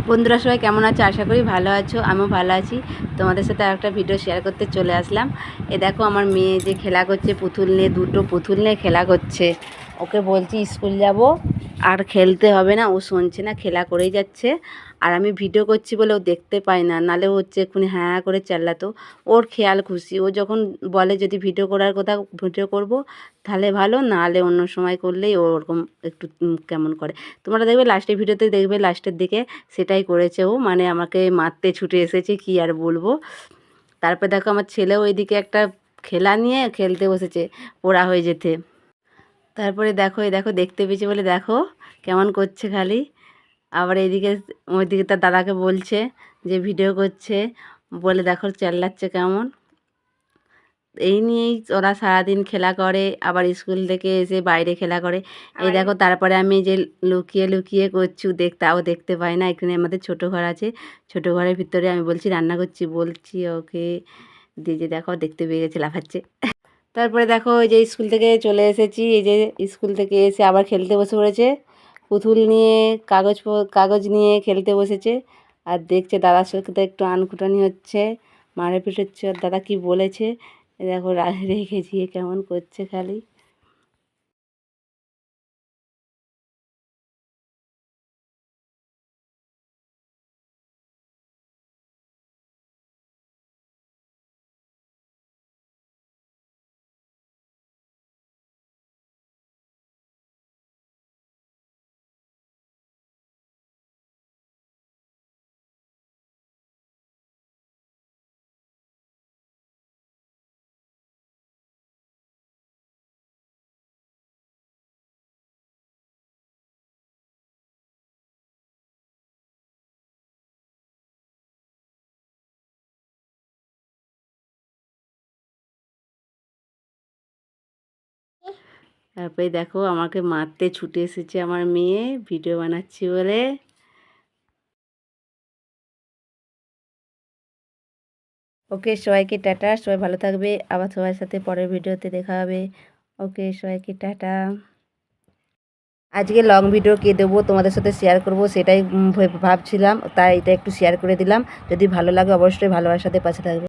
বন্ধুরা সবাই কেমন আছো? আশা করি ভালো আছো, আমিও ভালো আছি। তোমাদের সাথে একটা ভিডিও শেয়ার করতে চলে আসলাম। এ দেখো আমার মেয়ে যে খেলা করছে পুতুল নিয়ে, দুটো পুতুল নিয়ে খেলা করছে। ওকে বলছি স্কুল যাব আর খেলতে হবে না, ও শুনছে না, খেলা করেই যাচ্ছে। আর আমি ভিডিও করছি বলে ও দেখতে পায় না, নালে ও হচ্ছে এক্ষুনি হ্যাঁ করে চাল্লাতো। ওর খেয়াল খুশি, ও যখন বলে যদি ভিডিও করার কথা ভিডিও করব তাহলে ভালো, নাহলে অন্য সময় করলেই ও ওরকম একটু কেমন করে। তোমরা দেখবে লাস্টের ভিডিওতে, দেখবে লাস্টের দিকে সেটাই করেছে ও, মানে আমাকে মারতে ছুটে এসেছে, কি আর বলবো। তারপর দেখো আমার ছেলেও ওইদিকে একটা খেলা নিয়ে খেলতে বসেছে ওরা হয়ে যেতে। তারপরে দেখো এই দেখো দেখতে পেয়েছে বলে দেখো কেমন করছে খালি। আবার এইদিকে ওইদিকে তার দাদাকে বলছে যে ভিডিও করছে বলে দেখো চেল্লাচ্ছে কেমন। এই নিয়েই ওরা সারাদিন খেলা করে, আবার স্কুল থেকে এসে বাইরে খেলা করে। এই দেখো তারপরে আমি যে লুকিয়ে লুকিয়ে করছি, তাও দেখতে পাই না। এখানে আমাদের ছোটো ঘর আছে, ছোটো ঘরের ভিতরে আমি বলছি রান্না করছি, বলছি ওকে দিয়ে যে দেখো দেখতে পেয়ে গেছে, লাফাচ্ছে। তারপরে দেখো ওই যে স্কুল থেকে চলে এসেছি, এই যে স্কুল থেকে এসে আবার খেলতে বসে পড়েছে পুতুল নিয়ে, কাগজ নিয়ে খেলতে বসেছে। আর দেখছে দাদার সাথে একটু আনকুটানি হচ্ছে, মারে পিট হচ্ছে। ওর দাদা কি বলেছে দেখো, রেখে ঝিয়ে কেমন করছে খালি। তারপরে দেখো আমাকে মারতে ছুটে এসেছে আমার মেয়ে ভিডিও বানাচ্ছি বলে। ওকে সবাইকে টাটা, সবাই ভালো থাকবে, আবার সবার সাথে পরের ভিডিওতে দেখা হবে। ওকে সবাইকে টাটা। আজকে লং ভিডিও কে দেবো তোমাদের সাথে শেয়ার করব সেটাই ভাবছিলাম, তাই এটা একটু শেয়ার করে দিলাম। যদি ভালো লাগে অবশ্যই ভালোবাসার সাথে পাশে থাকবে।